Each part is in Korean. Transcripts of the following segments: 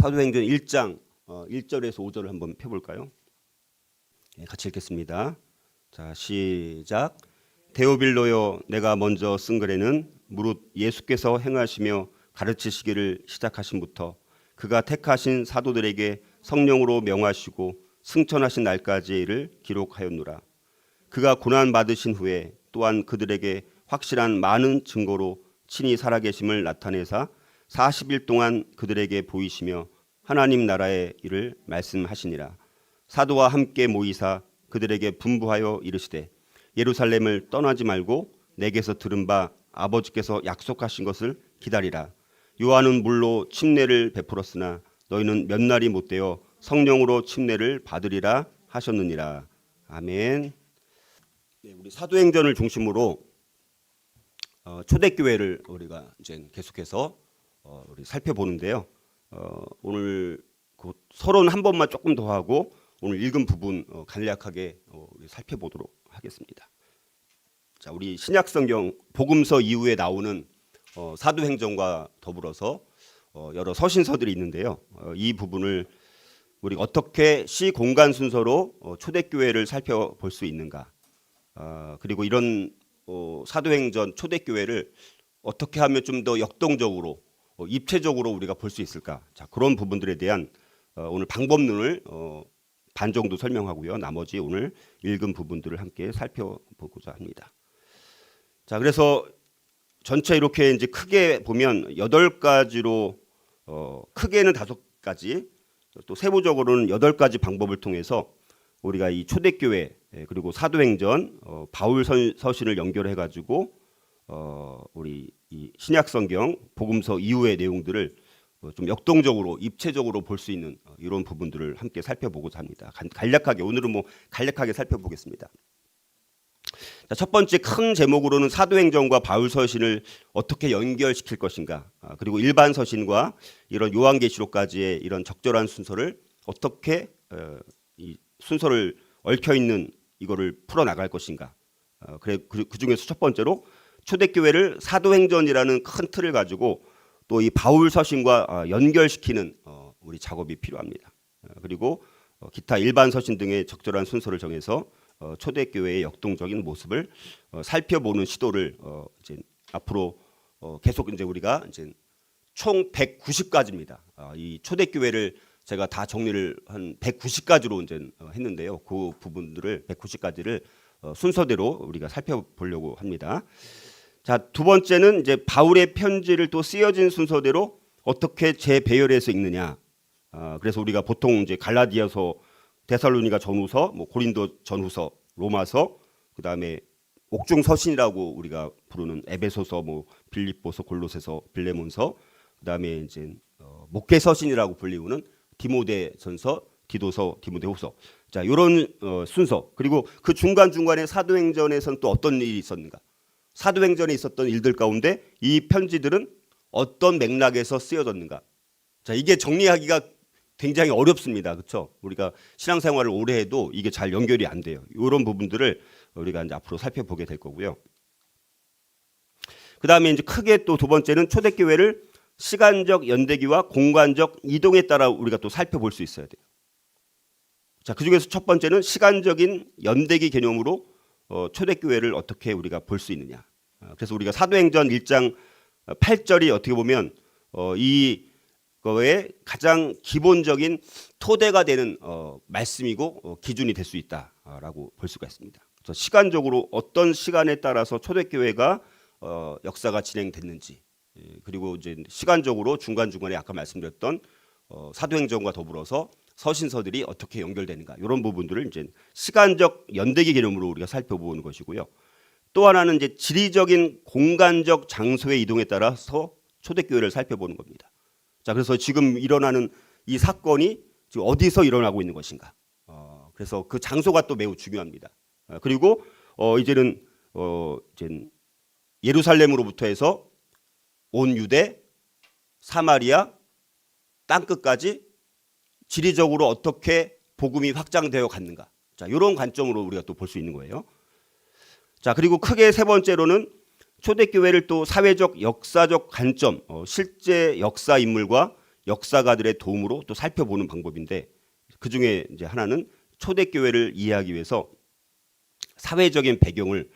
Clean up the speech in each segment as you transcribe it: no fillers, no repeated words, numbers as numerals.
사도행전 1장 1절에서 5절을 한번 펴볼까요? 네, 같이 읽겠습니다. 자, 시작. 데오빌로여, 내가 먼저 쓴 글에는 무릇 예수께서 행하시며 가르치시기를 시작하신부터 그가 택하신 사도들에게 성령으로 명하시고 승천하신 날까지를 기록하였노라. 그가 고난 받으신 후에 또한 그들에게 확실한 많은 증거로 친히 살아계심을 나타내사 40일 동안 그들에게 보이시며 하나님 나라의 일을 말씀하시니라. 사도와 함께 모이사 그들에게 분부하여 이르시되 예루살렘을 떠나지 말고 내게서 들은 바 아버지께서 약속하신 것을 기다리라. 요한은 물로 침례를 베풀었으나 너희는 몇 날이 못되어 성령으로 침례를 받으리라 하셨느니라. 아멘. 네, 우리 사도행전을 중심으로 초대교회를 우리가 이제 계속해서 우리 살펴보는데요. 오늘 그 서론 한 번만 조금 더 하고 오늘 읽은 부분 간략하게 우리 살펴보도록 하겠습니다. 자, 우리 신약성경 복음서 이후에 나오는 사도행전과 더불어서 여러 서신서들이 있는데요. 이 부분을 우리가 어떻게 시공간 순서로 초대교회를 살펴볼 수 있는가, 그리고 이런 사도행전 초대교회를 어떻게 하면 좀 더 역동적으로 입체적으로 우리가 볼 수 있을까. 자, 그런 부분들에 대한 오늘 방법론을 반 정도 설명하고요. 나머지 오늘 읽은 부분들을 함께 살펴보고자 합니다. 자, 그래서 전체 이렇게 이제 크게 보면 8가지로 크게는 5가지, 또 세부적으로는 8가지 방법을 통해서 우리가 이 초대교회 그리고 사도행전 바울 서신을 연결해 가지고 우리 이 신약성경 복음서 이후의 내용들을 좀 역동적으로 입체적으로 볼 수 있는 이런 부분들을 함께 살펴보고자 합니다. 간략하게 오늘은 간략하게 살펴보겠습니다. 자, 첫 번째 큰 제목으로는 사도행전과 바울 서신을 어떻게 연결시킬 것인가, 그리고 일반 서신과 이런 요한계시록까지의 이런 적절한 순서를 어떻게 이 순서를 얽혀 있는 이거를 풀어 나갈 것인가. 그 중에서 첫 번째로 초대교회를 사도행전이라는 큰 틀을 가지고 또 이 바울 서신과 연결시키는 우리 작업이 필요합니다. 그리고 기타 일반 서신 등의 적절한 순서를 정해서 초대교회의 역동적인 모습을 살펴보는 시도를 이제 앞으로 계속 이제 우리가 이제 총 190가지입니다. 이 초대교회를 제가 다 정리를 한 190가지로 이제 했는데요. 그 부분들을 190가지를 순서대로 우리가 살펴보려고 합니다. 자, 두 번째는 이제 바울의 편지를 또 쓰여진 순서대로 어떻게 재배열해서 읽느냐. 그래서 우리가 보통 이제 갈라디아서, 데살로니가 전후서, 고린도 전후서, 로마서, 그다음에 옥중 서신이라고 우리가 부르는 에베소서, 빌립보서, 골로새서, 빌레몬서, 그다음에 이제 목회 서신이라고 불리우는 디모데전서, 디도서, 디모데후서. 자, 이런 순서. 그리고 그 중간중간에 사도행전에서는 또 어떤 일이 있었는가? 사도행전에 있었던 일들 가운데 이 편지들은 어떤 맥락에서 쓰여졌는가? 자, 이게 정리하기가 굉장히 어렵습니다. 그렇죠? 우리가 신앙생활을 오래 해도 이게 잘 연결이 안 돼요. 이런 부분들을 우리가 이제 앞으로 살펴보게 될 거고요. 그다음에 이제 크게 또 두 번째는 초대교회를 시간적 연대기와 공간적 이동에 따라 우리가 또 살펴볼 수 있어야 돼요. 자, 그 중에서 첫 번째는 시간적인 연대기 개념으로 초대교회를 어떻게 우리가 볼 수 있느냐. 그래서 우리가 사도행전 1장 8절이 어떻게 보면 이거의 가장 기본적인 토대가 되는 말씀이고 기준이 될 수 있다라고 볼 수가 있습니다. 그래서 시간적으로 어떤 시간에 따라서 초대교회가 역사가 진행됐는지, 그리고 이제 시간적으로 중간중간에 아까 말씀드렸던 사도행전과 더불어서 서신서들이 어떻게 연결되는가, 이런 부분들을 이제 시간적 연대기 개념으로 우리가 살펴보는 것이고요. 또 하나는 이제 지리적인 공간적 장소의 이동에 따라서 초대교회를 살펴보는 겁니다. 자, 그래서 지금 일어나는 이 사건이 지금 어디서 일어나고 있는 것인가. 그래서 그 장소가 또 매우 중요합니다. 그리고 이제는 이제 예루살렘으로부터 해서 온 유대, 사마리아, 땅끝까지 지리적으로 어떻게 복음이 확장되어 갔는가. 자, 이런 관점으로 우리가 또 볼 수 있는 거예요. 자, 그리고 크게 세 번째로는 초대교회를 또 사회적, 역사적 관점, 실제 역사 인물과 역사가들의 도움으로 또 살펴보는 방법인데, 그 중에 이제 하나는 초대교회를 이해하기 위해서 사회적인 배경을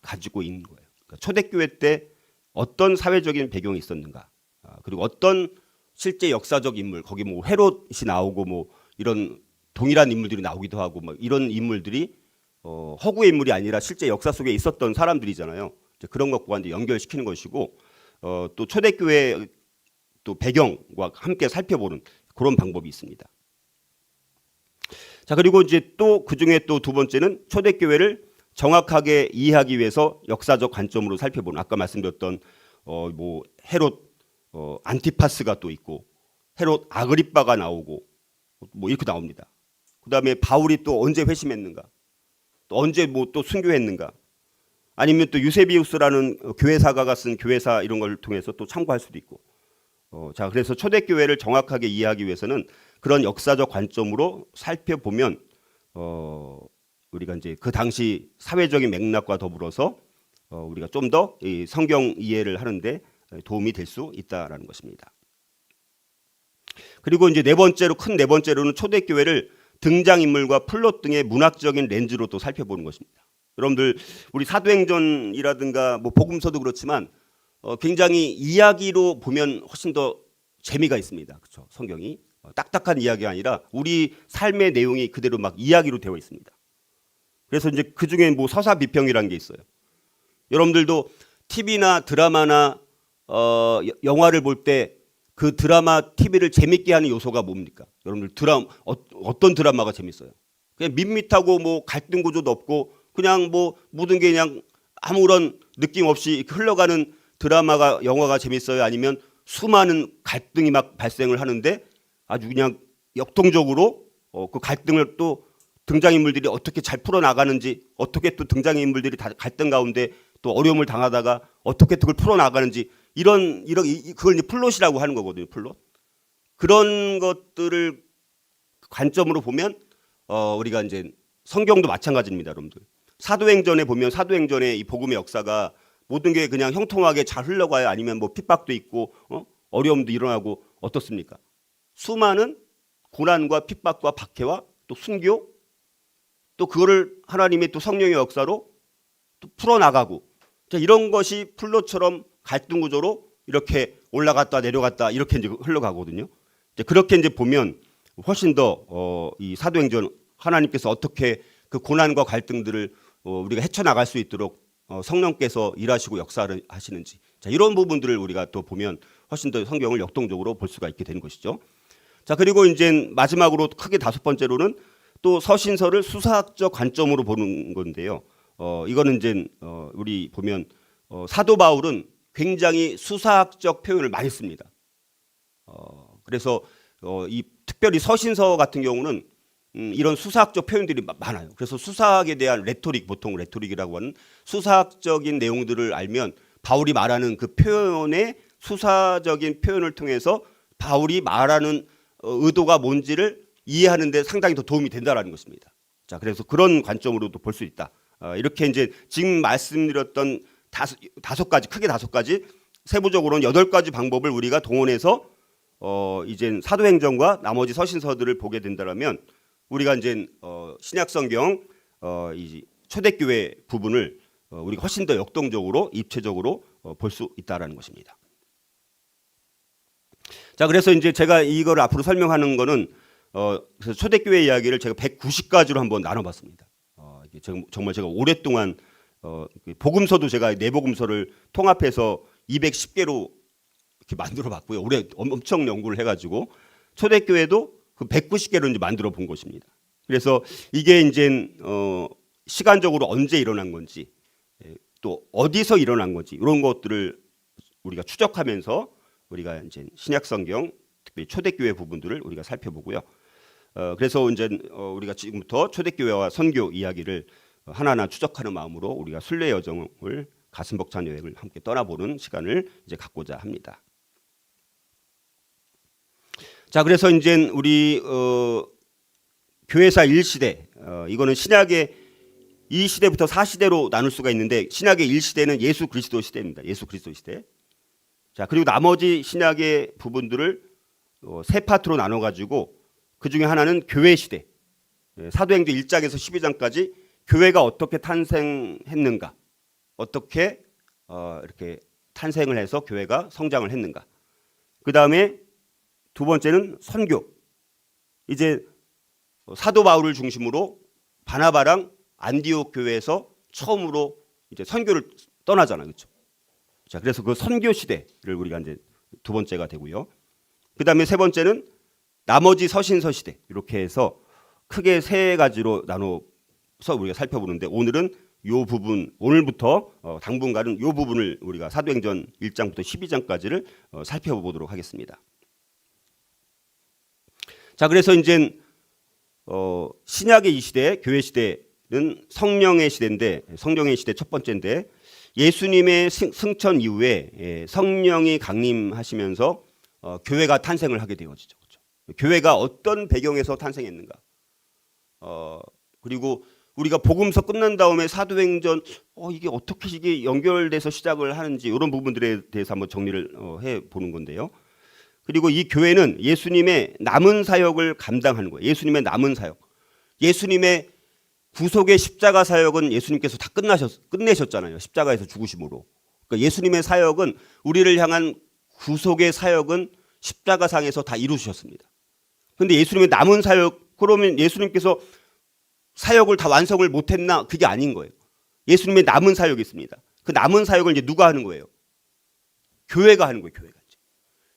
가지고 있는 거예요. 그러니까 초대교회 때 어떤 사회적인 배경이 있었는가, 그리고 어떤 실제 역사적 인물, 거기 뭐 헤롯이 나오고 뭐 이런 동일한 인물들이 나오기도 하고 뭐 이런 인물들이 허구의 인물이 아니라 실제 역사 속에 있었던 사람들이잖아요. 이제 그런 것과 이제 연결시키는 것이고, 또 초대교회 또 배경과 함께 살펴보는 그런 방법이 있습니다. 자, 그리고 이제 또 그 중에 또 두 번째는 초대교회를 정확하게 이해하기 위해서 역사적 관점으로 살펴보는, 아까 말씀드렸던 뭐 헤롯 안티파스가 또 있고 헤롯 아그리빠가 나오고 뭐 이렇게 나옵니다. 그다음에 바울이 또 언제 회심했는가, 또 언제 뭐 또 순교했는가, 아니면 또 유세비우스라는 교회사가가 쓴 교회사 이런 걸 통해서 또 참고할 수도 있고. 자, 그래서 초대교회를 정확하게 이해하기 위해서는 그런 역사적 관점으로 살펴보면 우리가 이제 그 당시 사회적인 맥락과 더불어서 우리가 좀 더 이 성경 이해를 하는데 도움이 될 수 있다라는 것입니다. 그리고 이제 큰 네 번째로는 초대교회를 등장인물과 플롯 등의 문학적인 렌즈로 또 살펴보는 것입니다. 여러분들 우리 사도행전이라든가 뭐 복음서도 그렇지만 굉장히 이야기로 보면 훨씬 더 재미가 있습니다. 그렇죠? 성경이 딱딱한 이야기가 아니라 우리 삶의 내용이 그대로 막 이야기로 되어 있습니다. 그래서 이제 그 중에 뭐 서사 비평이라는 게 있어요. 여러분들도 TV나 드라마나 영화를 볼 때 그 드라마, TV를 재밌게 하는 요소가 뭡니까? 여러분들 어떤 드라마가 재밌어요? 그냥 밋밋하고 뭐 갈등 구조도 없고 그냥 뭐 모든 게 그냥 아무런 느낌 없이 흘러가는 드라마가, 영화가 재밌어요? 아니면 수많은 갈등이 막 발생을 하는데 아주 그냥 역동적으로 그 갈등을 또 등장인물들이 어떻게 잘 풀어나가는지, 어떻게 또 등장인물들이 다 갈등 가운데 또 어려움을 당하다가 어떻게 그걸 풀어나가는지, 그걸 이제 플롯이라고 하는 거거든요. 플롯. 그런 것들을 관점으로 보면 우리가 이제 성경도 마찬가지입니다, 여러분들. 사도행전에 보면 사도행전의 이 복음의 역사가 모든 게 그냥 형통하게 잘 흘러가요? 아니면 뭐 핍박도 있고 어려움도 일어나고 어떻습니까? 수많은 고난과 핍박과 박해와 또 순교, 또 그거를 하나님의 또 성령의 역사로 또 풀어나가고, 이런 것이 플롯처럼 갈등 구조로 이렇게 올라갔다 내려갔다 이렇게 이제 흘러가거든요. 그렇게 이제 보면 훨씬 더 이 사도행전 하나님께서 어떻게 그 고난과 갈등들을 우리가 헤쳐나갈 수 있도록 성령께서 일하시고 역사를 하시는지, 자, 이런 부분들을 우리가 또 보면 훨씬 더 성경을 역동적으로 볼 수가 있게 되는 것이죠. 자, 그리고 이제 마지막으로 크게 다섯 번째로는 또 서신서를 수사학적 관점으로 보는 건데요. 이거는 이제 우리 보면 사도 바울은 굉장히 수사학적 표현을 많이 씁니다. 그래서 이 특별히 서신서 같은 경우는 이런 수사학적 표현들이 많아요. 그래서 수사학에 대한 레토릭, 보통 레토릭이라고 하는 수사학적인 내용들을 알면 바울이 말하는 그 표현의 수사적인 표현을 통해서 바울이 말하는 의도가 뭔지를 이해하는 데 상당히 더 도움이 된다라는 것입니다. 자, 그래서 그런 관점으로도 볼 수 있다. 이렇게 이제 지금 말씀드렸던 크게 다섯 가지, 세부적으로는 8가지 방법을 우리가 동원해서 이제 사도행전과 나머지 서신서들을 보게 된다면 우리가 이제 신약 성경 이 초대교회 부분을 우리가 훨씬 더 역동적으로 입체적으로 볼 수 있다라는 것입니다. 자, 그래서 이제 제가 이걸 앞으로 설명하는 거는 그래서 초대교회 이야기를 제가 190가지로 한번 나눠봤습니다. 이게 정말 제가 오랫동안 복음서도 제가 네 복음서를 통합해서 210개로 이렇게 만들어봤고요. 올해 엄청 연구를 해가지고 초대교회도 그 190개로 이제 만들어 본 것입니다. 그래서 이게 이제 시간적으로 언제 일어난 건지, 또 어디서 일어난 건지 이런 것들을 우리가 추적하면서 우리가 이제 신약 성경, 특별히 초대교회 부분들을 우리가 살펴보고요. 그래서 이제 우리가 지금부터 초대교회와 선교 이야기를 하나하나 추적하는 마음으로 우리가 순례 여정을, 가슴 벅찬 여행을 함께 떠나보는 시간을 이제 갖고자 합니다. 자, 그래서 이제 우리 교회사 1시대, 이거는 신약의 2시대부터 4시대로 나눌 수가 있는데, 신약의 1시대는 예수 그리스도 시대입니다. 예수 그리스도 시대. 자, 그리고 나머지 신약의 부분들을 세 파트로 나눠 가지고 그 중에 하나는 교회 시대. 사도행전 1장에서 12장까지 교회가 어떻게 탄생했는가, 어떻게 이렇게 탄생을 해서 교회가 성장을 했는가. 그 다음에 두 번째는 선교. 이제 사도 바울을 중심으로 바나바랑 안디옥 교회에서 처음으로 이제 선교를 떠나잖아요, 그렇죠? 자, 그래서 그 선교 시대를 우리가 이제 두 번째가 되고요. 그 다음에 세 번째는 나머지 서신서 시대, 이렇게 해서 크게 세 가지로 나눠서 우리가 살펴보는데, 오늘은 요 부분, 오늘부터 당분간은 요 부분을 우리가 사도행전 1장부터 12장까지를 살펴보도록 하겠습니다. 자, 그래서 이제 신약의 이 시대, 교회 시대는 성령의 시대인데, 성령의 시대 첫 번째인데, 예수님의 승천 이후에 성령이 강림하시면서 교회가 탄생을 하게 되어지죠. 그렇죠? 교회가 어떤 배경에서 탄생했는가? 그리고 우리가 복음서 끝난 다음에 사도행전 이게 어떻게 이게 연결돼서 시작을 하는지 이런 부분들에 대해서 한번 정리를 해 보는 건데요. 그리고 이 교회는 예수님의 남은 사역을 감당하는 거예요. 예수님의 남은 사역. 예수님의 구속의 십자가 사역은 예수님께서 다 끝내셨잖아요. 십자가에서 죽으심으로. 그러니까 예수님의 사역은, 우리를 향한 구속의 사역은 십자가상에서 다 이루셨습니다. 그런데 예수님의 남은 사역, 그러면 예수님께서 사역을 다 완성을 못했나? 그게 아닌 거예요. 예수님의 남은 사역이 있습니다. 그 남은 사역을 이제 누가 하는 거예요? 교회가 하는 거예요. 교회가.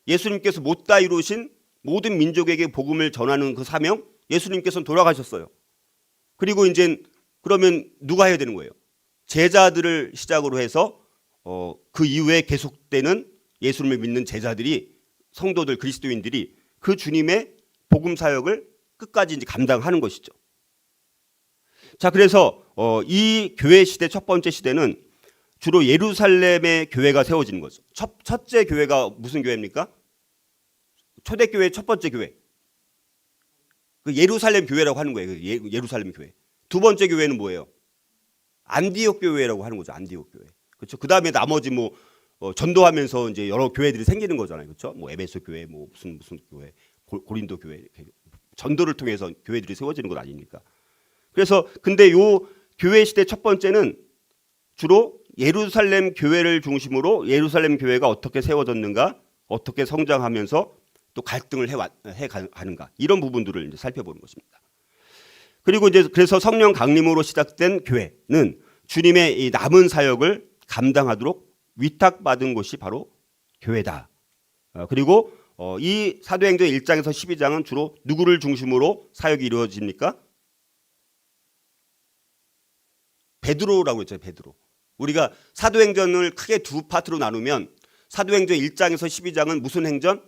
예수님께서 못 다 이루신 모든 민족에게 복음을 전하는 그 사명, 예수님께서는 돌아가셨어요. 그리고 이제 그러면 누가 해야 되는 거예요? 제자들을 시작으로 해서 그 이후에 계속되는 예수님을 믿는 제자들이, 성도들, 그리스도인들이 그 주님의 복음 사역을 끝까지 이제 감당하는 것이죠. 자, 그래서 이 교회 시대, 첫 번째 시대는 주로 예루살렘의 교회가 세워지는 거죠. 첫째 교회가 무슨 교회입니까? 초대교회 첫 번째 교회. 그 예루살렘 교회라고 하는 거예요. 예루살렘 교회. 두 번째 교회는 뭐예요? 안디옥 교회라고 하는 거죠. 안디옥 교회. 그렇죠. 그 다음에 나머지 전도하면서 이제 여러 교회들이 생기는 거잖아요. 그렇죠. 에베소 교회, 무슨 교회, 고린도 교회, 전도를 통해서 교회들이 세워지는 것 아닙니까? 그래서 근데 요 교회 시대 첫 번째는 주로 예루살렘 교회를 중심으로 예루살렘 교회가 어떻게 세워졌는가, 어떻게 성장하면서 또 갈등을 해 가는가, 이런 부분들을 이제 살펴보는 것입니다. 그리고 이제 그래서 성령 강림으로 시작된 교회는 주님의 이 남은 사역을 감당하도록 위탁받은 곳이 바로 교회다. 그리고 이 사도행전 1장에서 12장은 주로 누구를 중심으로 사역이 이루어집니까? 베드로라고 했죠. 베드로. 우리가 사도행전을 크게 두 파트로 나누면 사도행전 1장에서 12장은 무슨 행전?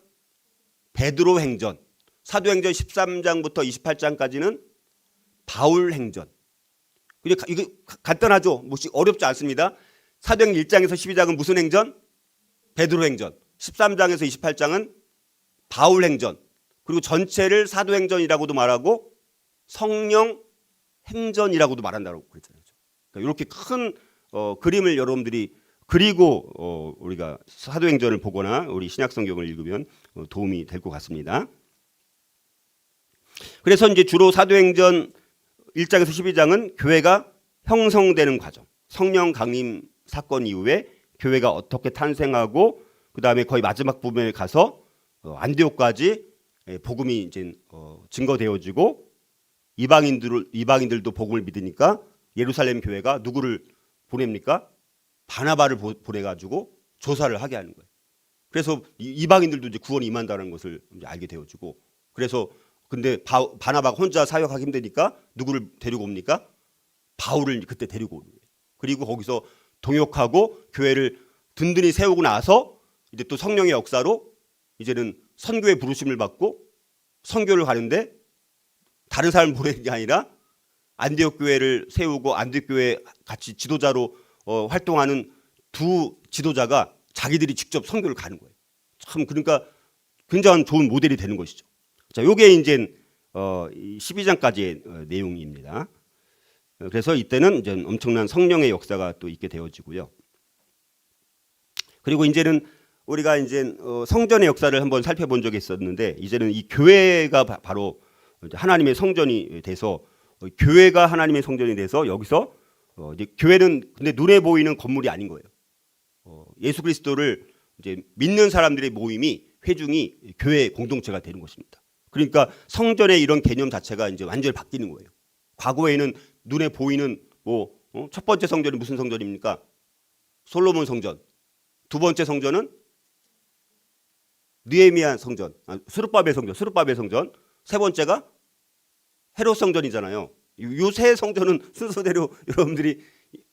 베드로 행전. 사도행전 13장부터 28장까지는 바울 행전. 이거 간단하죠? 어렵지 않습니다. 사도행전 1장에서 12장은 무슨 행전? 베드로 행전. 13장에서 28장은 바울 행전. 그리고 전체를 사도행전이라고도 말하고 성령 행전이라고도 말한다고 그랬잖아요. 그러니까 이렇게 큰 그림을 여러분들이 그리고 우리가 사도행전을 보거나 우리 신약성경을 읽으면 도움이 될 것 같습니다. 그래서 이제 주로 사도행전 1장에서 12장은 교회가 형성되는 과정, 성령 강림 사건 이후에 교회가 어떻게 탄생하고, 그 다음에 거의 마지막 부분에 가서 안디옥까지 복음이 이제 증거되어지고 이방인들도 복음을 믿으니까 예루살렘 교회가 누구를 보냅니까? 바나바를 보내가지고 조사를 하게 하는 거예요. 그래서 이방인들도 이제 구원이 임한다는 것을 이제 알게 되어지고, 그래서 근데 바나바가 혼자 사역하기 힘드니까 누구를 데리고 옵니까? 바울을 그때 데리고 오는 거예요. 그리고 거기서 동역하고 교회를 든든히 세우고 나서 이제 또 성령의 역사로 이제는 선교의 부르심을 받고 선교를 가는데, 다른 사람을 보내는 게 아니라 안디옥 교회를 세우고 안디옥 교회 같이 지도자로 활동하는 두 지도자가 자기들이 직접 선교를 가는 거예요. 참, 그러니까 굉장히 좋은 모델이 되는 것이죠. 자, 요게 이제 12장까지의 내용입니다. 그래서 이때는 이제 엄청난 성령의 역사가 또 있게 되어지고요. 그리고 이제는 우리가 이제 성전의 역사를 한번 살펴본 적이 있었는데 이제는 이 교회가 바로 이제 하나님의 성전이 돼서 교회가 하나님의 성전이 돼서 여기서 이제 교회는 근데 눈에 보이는 건물이 아닌 거예요. 예수 그리스도를 이제 믿는 사람들의 모임이 회중이 교회 공동체가 되는 것입니다. 그러니까 성전의 이런 개념 자체가 이제 완전히 바뀌는 거예요. 과거에는 눈에 보이는 첫 번째 성전이 무슨 성전입니까? 솔로몬 성전. 두 번째 성전은 느헤미야 성전, 스룹바벨 성전. 세 번째가 헤롯 성전이잖아요. 요 세 성전은 순서대로 여러분들이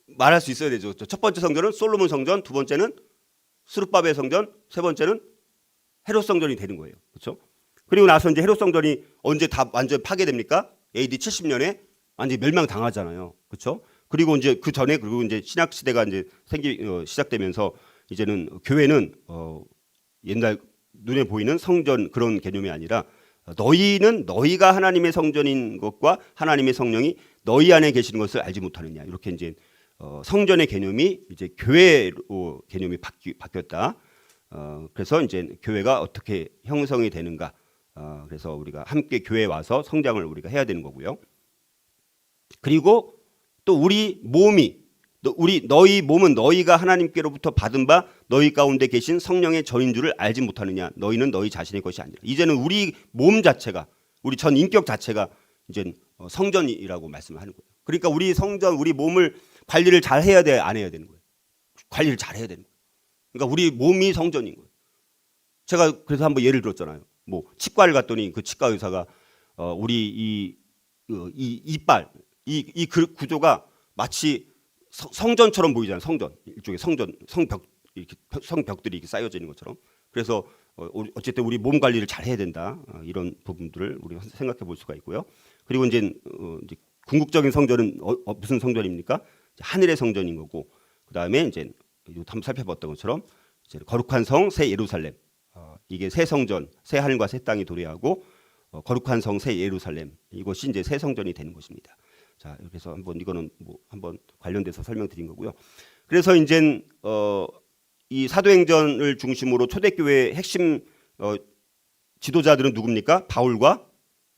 말할 수 있어야 되죠. 첫 번째 성전은 솔로몬 성전, 두 번째는 스룹바벨 성전, 세 번째는 헤롯 성전이 되는 거예요. 그렇죠? 그리고 나서 이제 헤롯 성전이 언제 다 완전 파괴됩니까? AD 70년에 완전 멸망당하잖아요. 그렇죠? 그리고 이제 그 전에 그리고 이제 신약 시대가 이제 시작되면서 이제는 교회는 옛날 눈에 보이는 성전 그런 개념이 아니라 너희는 너희가 하나님의 성전인 것과 하나님의 성령이 너희 안에 계시는 것을 알지 못하느냐 이렇게 이제 성전의 개념이 이제 교회로 개념이 바뀌었다. 그래서 이제 교회가 어떻게 형성이 되는가. 그래서 우리가 함께 교회에 와서 성장을 우리가 해야 되는 거고요. 그리고 또 우리 몸이 너희 몸은 너희가 하나님께로부터 받은 바 너희 가운데 계신 성령의 전인 줄을 알지 못하느냐. 너희는 너희 자신의 것이 아니라. 이제는 우리 몸 자체가 우리 전 인격 자체가 이제 성전이라고 말씀을 하는 거예요. 그러니까 우리 성전 우리 몸을 관리를 잘 해야 돼, 안 해야 되는 거예요. 관리를 잘 해야 되는 거예요. 그러니까 우리 몸이 성전인 거예요. 제가 그래서 한번 예를 들었잖아요. 뭐 치과를 갔더니 그 치과 의사가 우리 이 이빨 이 구조가 마치 성전처럼 보이잖아요. 성전 일종의 성벽 이렇게 성벽들이 이렇게 쌓여져 있는 것처럼. 그래서 어쨌든 우리 몸 관리를 잘 해야 된다. 이런 부분들을 우리가 생각해 볼 수가 있고요. 그리고 이제 궁극적인 성전은 무슨 성전입니까? 하늘의 성전인 거고. 그다음에 이제 한번 살펴봤던 것처럼 이제 거룩한 성 새 예루살렘. 이게 새 성전, 새 하늘과 새 땅이 도래하고 거룩한 성 새 예루살렘. 이것이 이제 새 성전이 되는 것입니다. 자, 그래서 이거는 한번 관련돼서 설명드린 거고요. 그래서 이제 이 사도행전을 중심으로 초대교회의 핵심 지도자들은 누굽니까? 바울과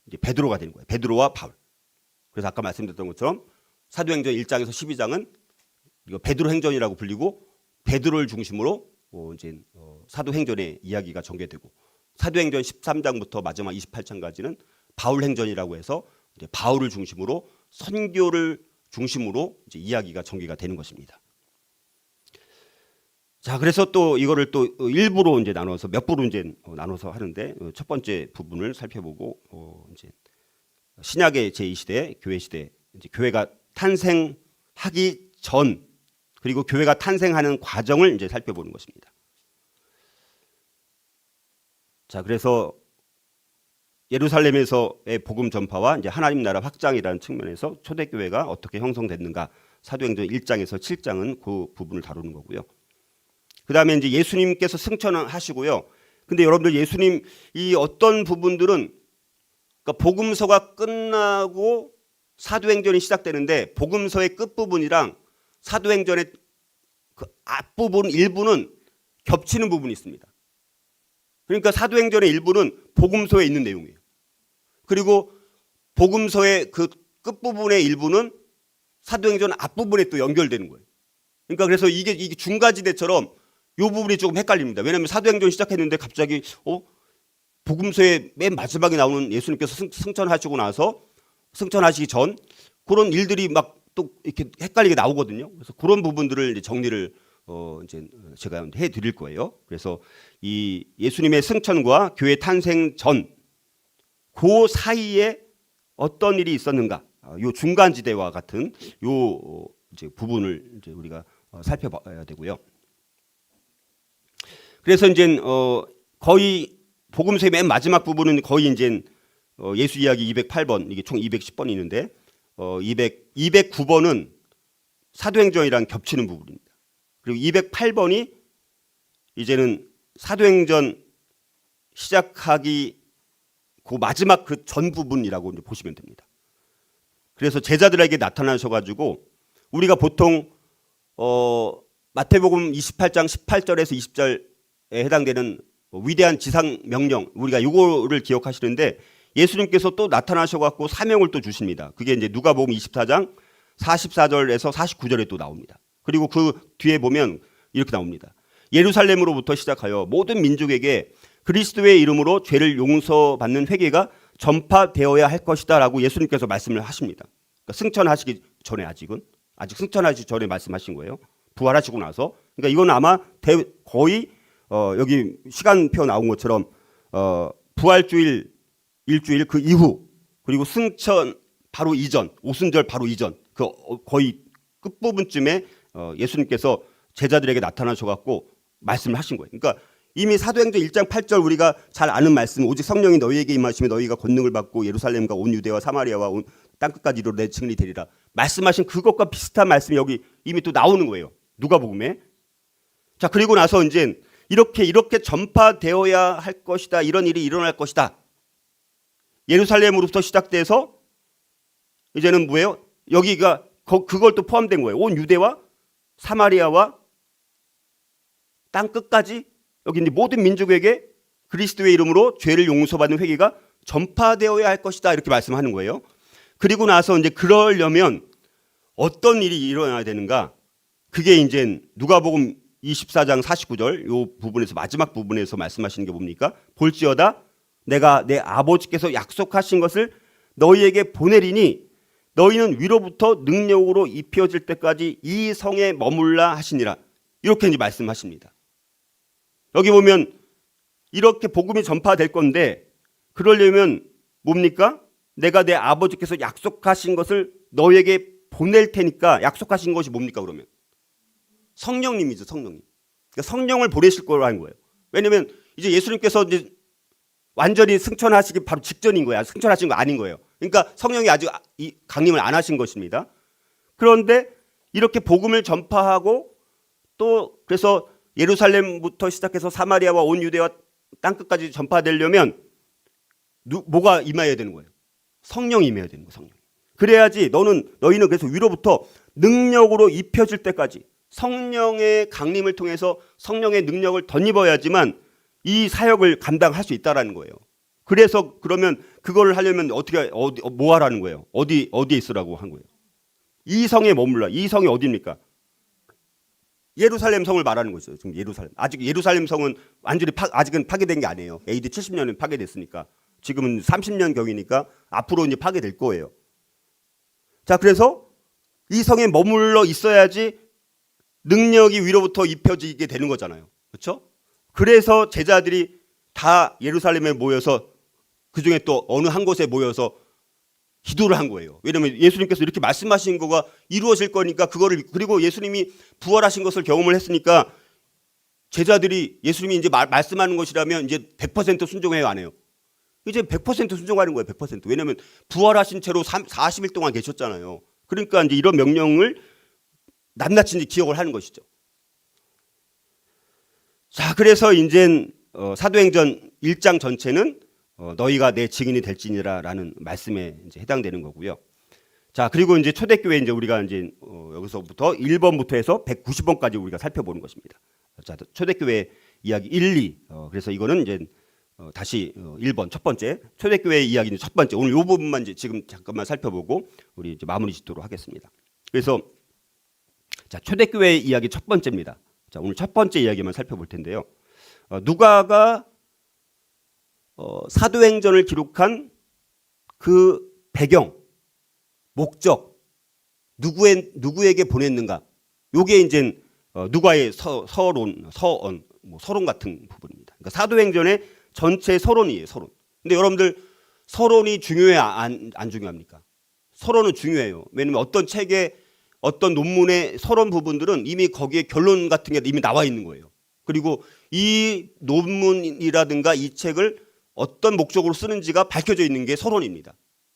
이제 베드로가 되는 거예요. 베드로와 바울. 그래서 아까 말씀드렸던 것처럼 사도행전 1장에서 12장은 이거 베드로 행전이라고 불리고 베드로를 중심으로 이제 사도행전의 이야기가 전개되고 사도행전 13장부터 마지막 28장까지는 바울 행전이라고 해서 이제 바울을 중심으로 선교를 중심으로 이제 이야기가 전개가 되는 것입니다. 자, 그래서 또 이거를 또 일부로 이제 나눠서 몇 부로 이제 나눠서 하는데 첫 번째 부분을 살펴보고 이제 신약의 제2시대 교회 시대 이제 교회가 탄생하기 전 그리고 교회가 탄생하는 과정을 이제 살펴보는 것입니다. 자, 그래서 예루살렘에서의 복음 전파와 이제 하나님 나라 확장이라는 측면에서 초대교회가 어떻게 형성됐는가 사도행전 1장에서 7장은 그 부분을 다루는 거고요. 그 다음에 이제 예수님께서 승천하시고요. 근데 여러분들 예수님 이 어떤 부분들은 그러니까 복음서가 끝나고 사도행전이 시작되는데 복음서의 끝부분이랑 사도행전의 그 앞부분 일부는 겹치는 부분이 있습니다. 그러니까 사도행전의 일부는 복음서에 있는 내용이에요. 그리고 복음서의 그 끝부분의 일부는 사도행전 앞부분에 또 연결되는 거예요. 그러니까 그래서 이게 중간지대처럼 이 부분이 조금 헷갈립니다. 왜냐하면 사도행전 시작했는데 갑자기 복음서의 맨 마지막에 나오는 예수님께서 승천하시고 나서 승천하시기 전 그런 일들이 막 또 이렇게 헷갈리게 나오거든요. 그래서 그런 부분들을 이제 정리를 이제 제가 해드릴 거예요. 그래서 이 예수님의 승천과 교회 탄생 전 그 사이에 어떤 일이 있었는가? 요 중간지대와 같은 요 이제 부분을 이제 우리가 살펴봐야 되고요. 그래서 이제 거의 복음서의 맨 마지막 부분은 거의 이제 예수 이야기 208번 이게 총 210번이 있는데 209번은 사도행전이랑 겹치는 부분입니다. 그리고 208번이 이제는 사도행전 시작하기 그 마지막 그 전 부분이라고 이제 보시면 됩니다. 그래서 제자들에게 나타나셔가지고 우리가 보통 마태복음 28장 18절에서 해당되는 위대한 지상 명령, 우리가 이거를 기억하시는데 예수님께서 또 나타나셔갖고 사명을 또 주십니다. 그게 이제 누가복음 24장 44절에서 49절에 또 나옵니다. 그리고 그 뒤에 보면 이렇게 나옵니다. 예루살렘으로부터 시작하여 모든 민족에게 그리스도의 이름으로 죄를 용서받는 회개가 전파되어야 할 것이다 라고 예수님께서 말씀을 하십니다. 그러니까 승천하시기 전에 아직 승천하시기 전에 말씀하신 거예요. 부활하시고 나서. 그러니까 이건 아마 거의 여기 시간표 나온 것처럼 부활주일 일주일 그 이후, 그리고 승천 바로 이전, 오순절 바로 이전, 그 거의 끝부분쯤에 예수님께서 제자들에게 나타나셔갖고 말씀을 하신 거예요. 그러니까 이미 사도행전 1장 8절 우리가 잘 아는 말씀, 오직 성령이 너희에게 임하시면 너희가 권능을 받고 예루살렘과 온 유대와 사마리아와 온 땅끝까지 이르러 내 증인이 되리라 말씀하신 그것과 비슷한 말씀이 여기 이미 또 나오는 거예요. 누가복음에. 자, 그리고 나서 이제 이렇게 전파되어야 할 것이다. 이런 일이 일어날 것이다. 예루살렘으로부터 시작돼서 이제는 뭐예요? 여기가 그걸 또 포함된 거예요. 온 유대와 사마리아와 땅 끝까지 여기 이제 모든 민족에게 그리스도의 이름으로 죄를 용서받는 회개가 전파되어야 할 것이다. 이렇게 말씀하는 거예요. 그리고 나서 이제 그러려면 어떤 일이 일어나야 되는가? 그게 이제 누가복음 24장 49절 요 부분에서 마지막 부분에서 말씀하시는 게 뭡니까? 볼지어다 내가 내 아버지께서 약속하신 것을 너희에게 보내리니 너희는 위로부터 능력으로 입혀질 때까지 이 성에 머물라 하시니라. 이렇게 이제 말씀하십니다. 여기 보면 이렇게 복음이 전파될 건데 그러려면 뭡니까? 내가 내 아버지께서 약속하신 것을 너희에게 보낼 테니까 약속하신 것이 뭡니까 그러면? 성령님이죠, 성령님. 그러니까 성령을 보내실 거라는 거예요. 왜냐하면 이제 예수님께서 이제 완전히 승천하시기 바로 직전인 거야. 승천하신 거 아닌 거예요. 그러니까 성령이 아직 강림을 안 하신 것입니다. 그런데 이렇게 복음을 전파하고 또 그래서 예루살렘부터 시작해서 사마리아와 온 유대와 땅끝까지 전파되려면 뭐가 임해야 되는 거예요? 성령이 임해야 되는 거예요. 성령. 그래야지 너희는 그래서 위로부터 능력으로 입혀질 때까지 성령의 강림을 통해서 성령의 능력을 덧입어야지만 이 사역을 감당할 수 있다라는 거예요. 그래서 그러면 그걸 하려면 뭐 하라는 거예요? 어디에 있으라고 한 거예요? 이 성에 머물라. 이 성이 어디입니까? 예루살렘 성을 말하는 거죠. 지금 아직 예루살렘 성은 완전히 아직은 파괴된 게 아니에요. AD 70년에 파괴됐으니까. 지금은 30년 경이니까 앞으로 이제 파괴될 거예요. 자, 그래서 이 성에 머물러 있어야지 능력이 위로부터 입혀지게 되는 거잖아요. 그렇죠? 그래서 제자들이 다 예루살렘에 모여서 그중에 또 어느 한 곳에 모여서 기도를 한 거예요. 왜냐하면 예수님께서 이렇게 말씀하신 거가 이루어질 거니까 그거를, 그리고 예수님이 부활하신 것을 경험을 했으니까 제자들이 예수님이 이제 말씀하는 것이라면 이제 100% 순종해요, 안 해요? 이제 100% 순종하는 거예요. 100%. 왜냐하면 부활하신 채로 40일 동안 계셨잖아요. 그러니까 이제 이런 명령을 낱낱이 이제 기억을 하는 것이죠. 자, 그래서 이제 사도행전 1장 전체는 너희가 내 증인이 될지니라라는 말씀에 이제 해당되는 거고요. 자, 그리고 이제 초대교회 이제 우리가 이제 여기서부터 1번부터 해서 190번까지 우리가 살펴보는 것입니다. 자, 초대교회 이야기 1, 2. 그래서 이거는 이제 다시 1번 첫 번째 초대교회 이야기는 첫 번째. 오늘 이 부분만 이제 지금 잠깐만 살펴보고 우리 이제 마무리 짓도록 하겠습니다. 그래서 자, 초대교회 이야기 첫 번째입니다. 자, 오늘 첫 번째 이야기만 살펴볼 텐데요. 누가가 사도행전을 기록한 그 배경, 목적, 누구에게 보냈는가? 요게 이제 누가의 서론 같은 부분입니다. 그러니까 사도행전의 전체 서론이에요, 서론. 근데 여러분들 서론이 중요해, 안 중요합니까? 서론은 중요해요. 왜냐면 어떤 책에 어떤 논문의 서론 부분들은 이미 거기에 결론 같은 게 이미 나와 있는 거예요. 그리고 이 논문이라든가 이 책을 어떤 목적으로 쓰는지가 밝혀져 있는 게 서론입니다.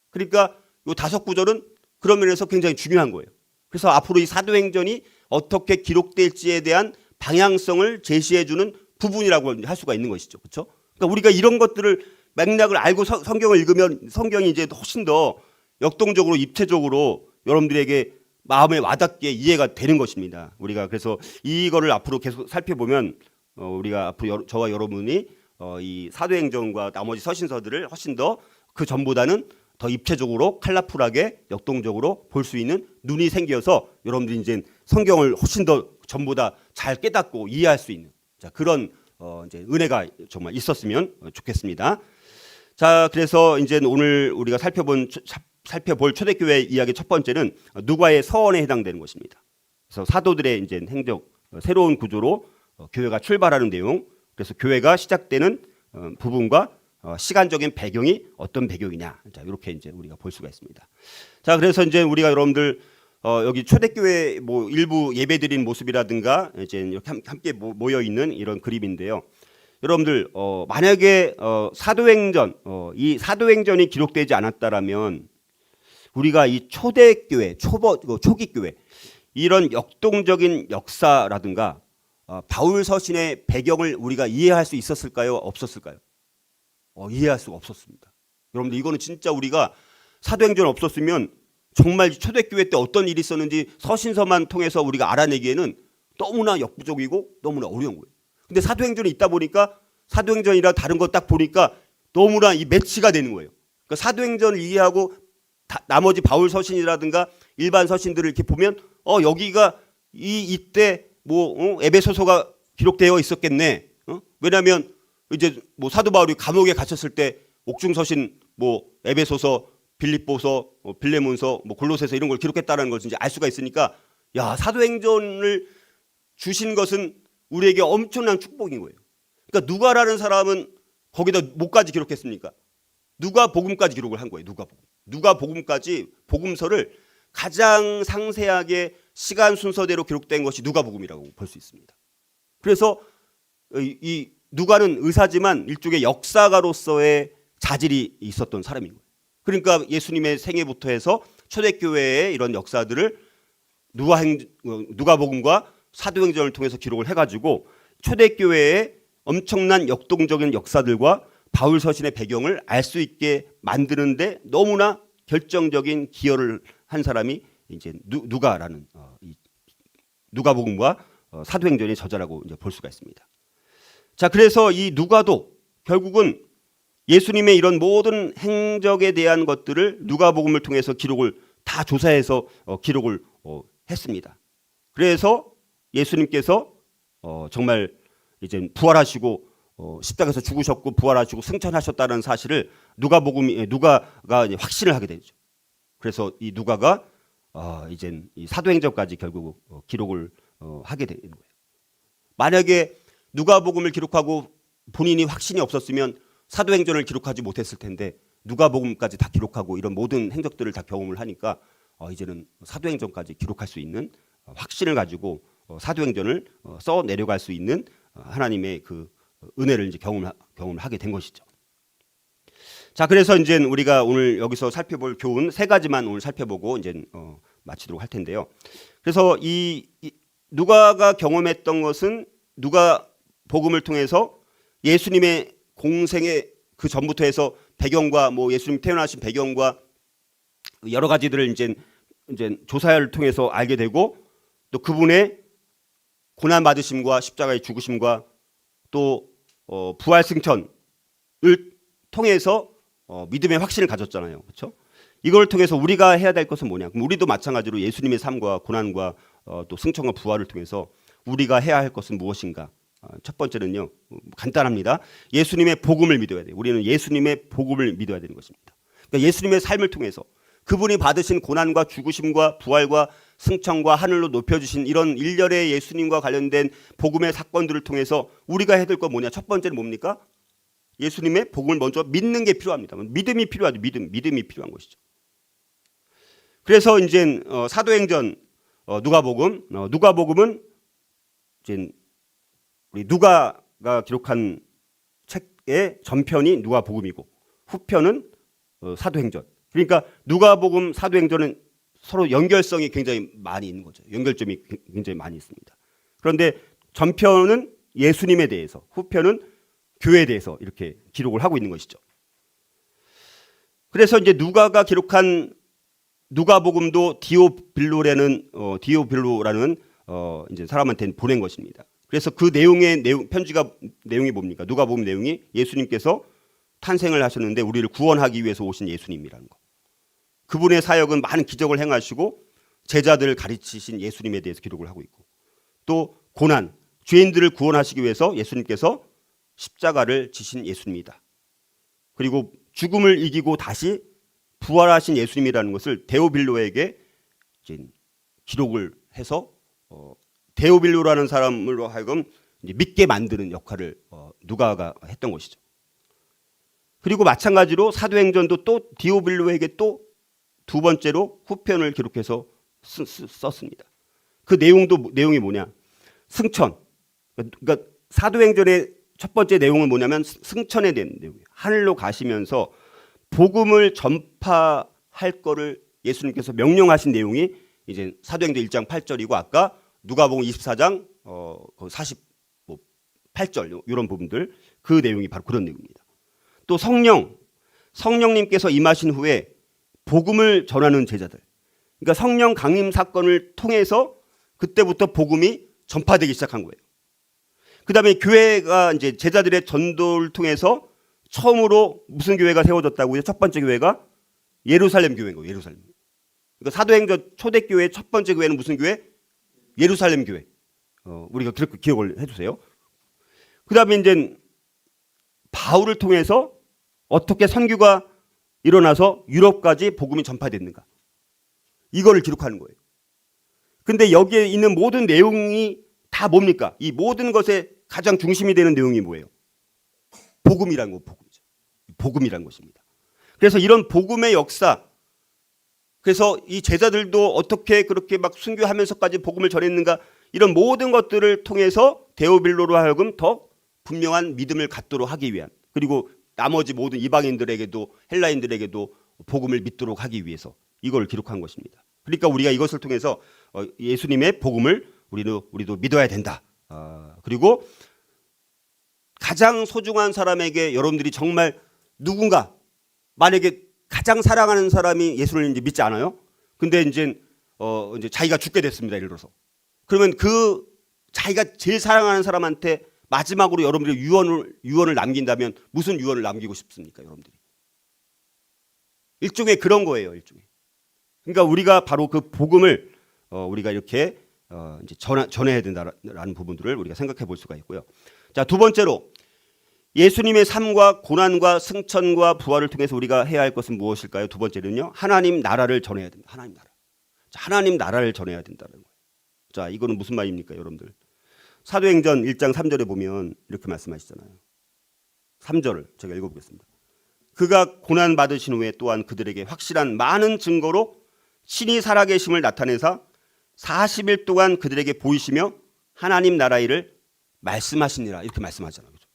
그러니까 이 5구절은 그런 면에서 굉장히 중요한 거예요. 그래서 앞으로 이 사도행전이 어떻게 기록될지에 대한 방향성을 제시해주는 부분이라고 할 수가 있는 것이죠. 그렇죠? 그러니까 우리가 이런 것들을 맥락을 알고 성경을 읽으면 성경이 이제 훨씬 더 역동적으로 입체적으로 여러분들에게 마음에 와닿게 이해가 되는 것입니다. 우리가 그래서 이거를 앞으로 계속 살펴보면 우리가 앞으로 저와 여러분이 이 사도행전과 나머지 서신서들을 훨씬 더 그 전보다는 더 입체적으로 컬러풀하게 역동적으로 볼 수 있는 눈이 생겨서 여러분들이 이제 성경을 훨씬 더 전보다 잘 깨닫고 이해할 수 있는 그런 이제 은혜가 정말 있었으면 좋겠습니다. 자, 그래서 이제 오늘 우리가 살펴볼 초대교회 이야기 첫 번째는 누가의 서원에 해당되는 것입니다. 그래서 사도들의 이제 행적, 새로운 구조로 교회가 출발하는 내용, 그래서 교회가 시작되는 부분과 시간적인 배경이 어떤 배경이냐, 자, 이렇게 이제 우리가 볼 수가 있습니다. 자, 그래서 이제 우리가 여러분들 여기 초대교회 뭐 일부 예배드린 모습이라든가 이제 이렇게 함께 모여 있는 이런 그림인데요. 여러분들 만약에 사도행전 이 사도행전이 기록되지 않았다라면 우리가 이 초대교회 초기 교회 이런 역동적인 역사라든가 바울 서신의 배경을 우리가 이해할 수 있었을까요? 없었을까요? 이해할 수가 없었습니다. 여러분들 이거는 진짜 우리가 사도행전 없었으면 정말 초대교회 때 어떤 일이 있었는지 서신서만 통해서 우리가 알아내기에는 너무나 역부족이고 너무나 어려운 거예요. 근데 사도행전이 있다 보니까 사도행전이라 다른 거 딱 보니까 너무나 이 매치가 되는 거예요. 그러니까 사도행전을 이해하고 나머지 바울 서신이라든가 일반 서신들을 이렇게 보면 여기가 이때 뭐 에베소서가 기록되어 있었겠네. 왜냐하면 이제 뭐 사도 바울이 감옥에 갇혔을 때 옥중 서신 뭐 에베소서, 빌립보서, 빌레몬서, 뭐 골로새서 이런 걸 기록했다는 걸 이제 알 수가 있으니까 야, 사도행전을 주신 것은 우리에게 엄청난 축복인 거예요. 그러니까 누가라는 사람은 거기다 뭐까지 기록했습니까? 누가복음까지 기록을 한 거예요. 누가복음까지 복음서를 가장 상세하게 시간 순서대로 기록된 것이 누가복음이라고 볼 수 있습니다. 그래서 이 누가는 의사지만 일종의 역사가로서의 자질이 있었던 사람인 거예요. 그러니까 예수님의 생애부터 해서 초대교회의 이런 역사들을 누가복음과 사도행전을 통해서 기록을 해가지고 초대교회의 엄청난 역동적인 역사들과 바울 서신의 배경을 알 수 있게 만드는데 너무나 결정적인 기여를 한 사람이 이제 누가라는 누가복음과 사도행전의 저자라고 이제 볼 수가 있습니다. 자, 그래서 이 누가도 결국은 예수님의 이런 모든 행적에 대한 것들을 누가복음을 통해서 기록을 다 조사해서 기록을 했습니다. 그래서 예수님께서 정말 이제 부활하시고 십자가에서 죽으셨고 부활하시고 승천하셨다는 사실을 누가가 이제 확신을 하게 되죠. 그래서 이 누가가 이제 이 사도행전까지 결국 기록을 하게 되는 거예요. 만약에 누가복음을 기록하고 본인이 확신이 없었으면 사도행전을 기록하지 못했을 텐데 누가복음까지 다 기록하고 이런 모든 행적들을 다 경험을 하니까 이제는 사도행전까지 기록할 수 있는 확신을 가지고 사도행전을 써 내려갈 수 있는 하나님의 그 은혜를 이제 경험을 하게 된 것이죠. 자, 그래서 이제 우리가 오늘 여기서 살펴볼 교훈 세 가지만 오늘 살펴보고 이제 마치도록 할 텐데요. 그래서 이 누가가 경험했던 것은 누가복음을 통해서 예수님의 공생의 그 전부터 해서 배경과 뭐 예수님 태어나신 배경과 여러 가지들을 이제 조사를 통해서 알게 되고 또 그분의 고난 받으심과 십자가의 죽으심과 또 부활 승천을 통해서 믿음의 확신을 가졌잖아요. 그렇죠? 이걸 통해서 우리가 해야 될 것은 뭐냐? 그럼 우리도 마찬가지로 예수님의 삶과 고난과 또 승천과 부활을 통해서 우리가 해야 할 것은 무엇인가? 첫 번째는요, 간단합니다. 예수님의 복음을 믿어야 돼요. 우리는 예수님의 복음을 믿어야 되는 것입니다. 그러니까 예수님의 삶을 통해서 그분이 받으신 고난과 죽으심과 부활과 승천과 하늘로 높여주신 이런 일련의 예수님과 관련된 복음의 사건들을 통해서 우리가 해야 될 건 뭐냐? 첫 번째는 뭡니까? 예수님의 복음을 먼저 믿는 게 필요합니다. 믿음이 필요하죠. 믿음이 필요한 것이죠. 그래서 이제 사도행전 누가복음은 이제 우리 누가가 기록한 책의 전편이 누가복음이고 후편은 사도행전. 그러니까 누가복음, 사도행전은 서로 연결성이 굉장히 많이 있는 거죠. 연결점이 굉장히 많이 있습니다. 그런데 전편은 예수님에 대해서, 후편은 교회에 대해서 이렇게 기록을 하고 있는 것이죠. 그래서 이제 누가가 기록한 누가복음도 디오빌로라는 이제 사람한테 보낸 것입니다. 그래서 그 편지가 내용이 뭡니까? 누가복음 내용이 예수님께서 탄생을 하셨는데 우리를 구원하기 위해서 오신 예수님이라는 거. 그분의 사역은 많은 기적을 행하시고 제자들을 가르치신 예수님에 대해서 기록을 하고 있고, 또 고난, 죄인들을 구원하시기 위해서 예수님께서 십자가를 지신 예수님이다. 그리고 죽음을 이기고 다시 부활하신 예수님이라는 것을 데오빌로에게 기록을 해서 데오빌로라는 사람으로 하여금 믿게 만드는 역할을 누가가 했던 것이죠. 그리고 마찬가지로 사도행전도 또 디오빌로에게 또 두 번째로 후편을 기록해서 썼습니다. 그 내용이 뭐냐? 승천. 그러니까 사도행전의 첫 번째 내용은 뭐냐면 승천에 대한 내용이에요. 하늘로 가시면서 복음을 전파할 거를 예수님께서 명령하신 내용이 이제 사도행전 1장 8절이고 아까 누가복음 24장 48절 이런 부분들, 그 내용이 바로 그런 내용입니다. 또 성령님께서 임하신 후에 복음을 전하는 제자들. 그러니까 성령 강림 사건을 통해서 그때부터 복음이 전파되기 시작한 거예요. 그다음에 교회가 이제 제자들의 전도를 통해서 처음으로 무슨 교회가 세워졌다고요? 첫 번째 교회가 예루살렘 교회인 거예요. 예루살렘. 그러니까 사도행전 초대교회의 첫 번째 교회는 무슨 교회? 예루살렘 교회. 우리가 그렇게 기억을 해주세요. 그다음에 이제 바울을 통해서 어떻게 선교가 일어나서 유럽까지 복음이 전파됐는가? 이거를 기록하는 거예요. 근데 여기에 있는 모든 내용이 다 뭡니까? 이 모든 것의 가장 중심이 되는 내용이 뭐예요? 복음이라는 거, 복음이죠. 복음이라는 것입니다. 그래서 이런 복음의 역사, 그래서 이 제자들도 어떻게 그렇게 막 순교하면서까지 복음을 전했는가, 이런 모든 것들을 통해서 데오빌로로 하여금 더 분명한 믿음을 갖도록 하기 위한, 그리고 나머지 모든 이방인들에게도 헬라인들에게도 복음을 믿도록 하기 위해서 이걸 기록한 것입니다. 그러니까 우리가 이것을 통해서 예수님의 복음을 우리도 믿어야 된다. 그리고 가장 소중한 사람에게 여러분들이 정말 누군가, 만약에 가장 사랑하는 사람이 예수를 이제 믿지 않아요? 근데 이제 자기가 죽게 됐습니다. 예를 들어서. 그러면 그 자기가 제일 사랑하는 사람한테 마지막으로 여러분들이 유언을 남긴다면 무슨 유언을 남기고 싶습니까, 여러분들이? 일종의 그런 거예요, 일종의. 그러니까 우리가 바로 그 복음을 우리가 이렇게 이제 전해야 된다라는 부분들을 우리가 생각해 볼 수가 있고요. 자, 두 번째로 예수님의 삶과 고난과 승천과 부활을 통해서 우리가 해야 할 것은 무엇일까요? 두 번째는요, 하나님 나라를 전해야 된다. 하나님 나라. 자, 하나님 나라를 전해야 된다는 거예요. 자, 이거는 무슨 말입니까, 여러분들? 사도행전 1장 3절에 보면 이렇게 말씀하시잖아요. 3절을 제가 읽어보겠습니다. 그가 고난 받으신 후에 또한 그들에게 확실한 많은 증거로 신이 살아계심을 나타내사 40일 동안 그들에게 보이시며 하나님 나라 일을 말씀하시니라, 이렇게 말씀하잖아요. 그렇죠?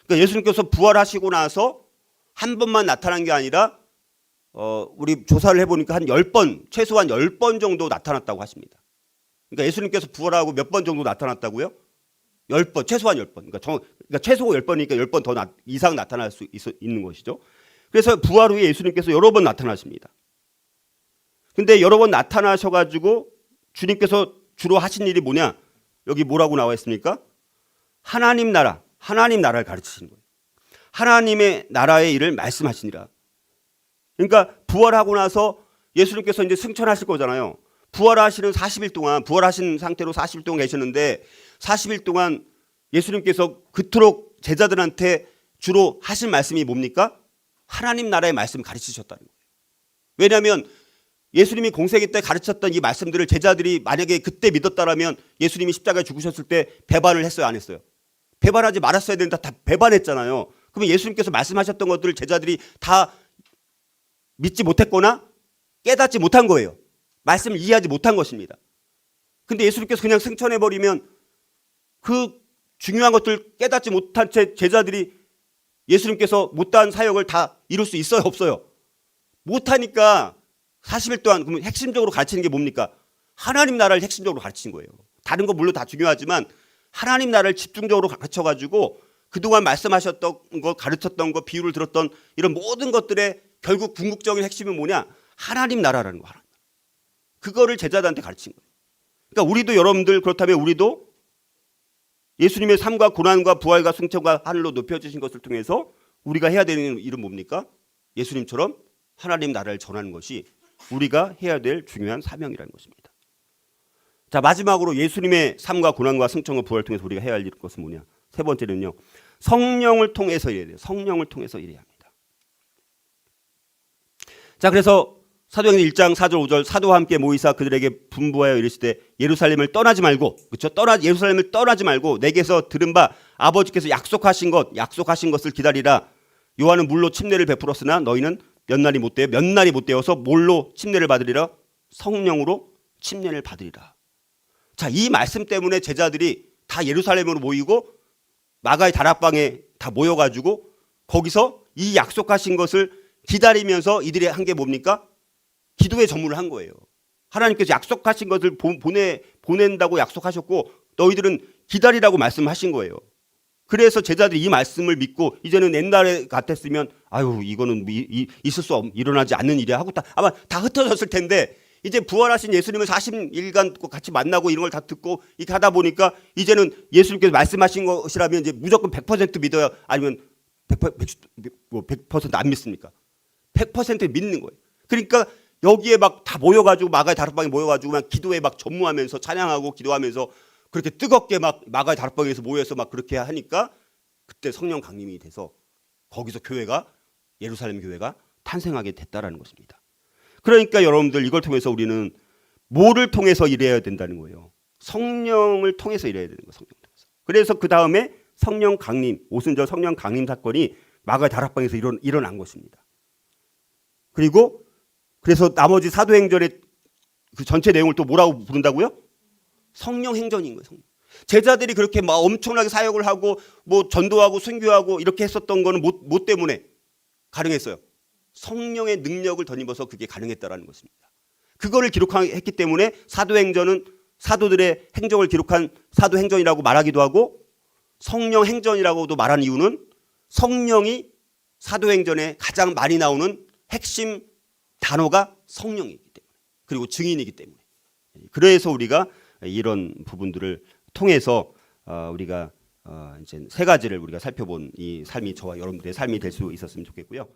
그러니까 예수님께서 부활하시고 나서 한 번만 나타난 게 아니라 우리 조사를 해보니까 한 10번, 최소한 10번 정도 나타났다고 하십니다. 그러니까 예수님께서 부활하고 몇 번 정도 나타났다고요? 10번, 최소한 10번. 그러니까 최소 10번이니까 10번 더 이상 나타날 수 있는 것이죠. 그래서 부활 후에 예수님께서 여러 번 나타나십니다. 근데 여러 번 나타나셔가지고 주님께서 주로 하신 일이 뭐냐? 여기 뭐라고 나와 있습니까? 하나님 나라를 가르치신 거예요. 하나님의 나라의 일을 말씀하시니라. 그러니까 부활하고 나서 예수님께서 이제 승천하실 거잖아요. 부활하시는 40일 동안, 부활하신 상태로 40일 동안 계셨는데 40일 동안 예수님께서 그토록 제자들한테 주로 하신 말씀이 뭡니까? 하나님 나라의 말씀을 가르치셨다는 거예요. 왜냐하면 예수님이 공생애 때 가르쳤던 이 말씀들을 제자들이 만약에 그때 믿었다라면 예수님이 십자가에 죽으셨을 때 배반을 했어요, 안 했어요? 배반하지 말았어야 되는데 다 배반했잖아요. 그러면 예수님께서 말씀하셨던 것들을 제자들이 다 믿지 못했거나 깨닫지 못한 거예요. 말씀을 이해하지 못한 것입니다. 근데 예수님께서 그냥 승천해버리면 그 중요한 것들 깨닫지 못한 채 제자들이 예수님께서 못한 사역을 다 이룰 수 있어요, 없어요? 못하니까 40일 동안 그러면 핵심적으로 가르치는 게 뭡니까? 하나님 나라를 핵심적으로 가르치는 거예요. 다른 거 물론 다 중요하지만 하나님 나라를 집중적으로 가르쳐가지고 그동안 말씀하셨던 거, 가르쳤던 거, 비유를 들었던 이런 모든 것들의 결국 궁극적인 핵심은 뭐냐? 하나님 나라라는 거. 그거를 제자들한테 가르친 거예요. 그러니까 우리도, 여러분들 그렇다면 우리도 예수님의 삶과 고난과 부활과 승천과 하늘로 높여주신 것을 통해서 우리가 해야 되는 일은 뭡니까? 예수님처럼 하나님 나라를 전하는 것이 우리가 해야 될 중요한 사명이라는 것입니다. 자, 마지막으로 예수님의 삶과 고난과 승천과 부활을 통해서 우리가 해야 할 것은 뭐냐? 세 번째는요, 성령을 통해서 일해야 돼요. 성령을 통해서 일해야 합니다. 자, 그래서 사도행전 1장 4절 5절 사도와 함께 모이사 그들에게 분부하여 이르시되 예루살렘을 떠나지 말고, 그렇죠? 예루살렘을 떠나지 말고 내게서 들은 바 아버지께서 약속하신 것을 기다리라. 요한은 물로 침례를 베풀었으나 너희는 몇 날이 못 되어서 뭘로 침례를 받으리라? 성령으로 침례를 받으리라. 자, 이 말씀 때문에 제자들이 다 예루살렘으로 모이고 마가의 다락방에 다 모여가지고 거기서 이 약속하신 것을 기다리면서 이들이 한 게 뭡니까? 기도의 전문을 한 거예요. 하나님께서 약속하신 것을 보낸다고 약속하셨고 너희들은 기다리라고 말씀하신 거예요. 그래서 제자들이 이 말씀을 믿고 이제는 옛날에 같았으면 아유 이거는 있을 수 일어나지 않는 일이야 하고 아마 다 흩어졌을 텐데 이제 부활하신 예수님을 40일간 같이 만나고 이런 걸 다 듣고 이렇게 하다 보니까 이제는 예수님께서 말씀하신 것이라면 이제 무조건 100% 믿어야 아니면 100% 안 믿습니까? 100% 믿는 거예요. 그러니까 여기에 막 다 모여가지고 마가의 다락방에 모여가지고 막 기도에 막 전무하면서 찬양하고 기도하면서 그렇게 뜨겁게 막 마가의 다락방에서 모여서 막 그렇게 하니까 그때 성령 강림이 돼서 거기서 예루살렘 교회가 탄생하게 됐다라는 것입니다. 그러니까 여러분들 이걸 통해서 우리는 뭐를 통해서 일해야 된다는 거예요. 성령을 통해서 일해야 되는 거예요. 성령 통해서. 그래서 그 다음에 성령 강림, 오순절 성령 강림 사건이 마가의 다락방에서 일어난 것입니다. 그리고 그래서 나머지 사도행전의 그 전체 내용을 또 뭐라고 부른다고요? 성령 행전인 거예요. 성령. 제자들이 그렇게 막 엄청나게 사역을 하고 뭐 전도하고 순교하고 이렇게 했었던 거는 뭐 때문에 가능했어요? 성령의 능력을 덧입어서 그게 가능했다라는 것입니다. 그거를 기록했기 때문에 사도행전은 사도들의 행적을 기록한 사도행전이라고 말하기도 하고 성령 행전이라고도 말하는 이유는 성령이 사도행전에 가장 많이 나오는 핵심 단어가 성령이기 때문에 그리고 증인이기 때문에 그래서 우리가 이런 부분들을 통해서 우리가 이제 세 가지를 우리가 살펴본 이 삶이 저와 여러분들의 삶이 될 수 있었으면 좋겠고요.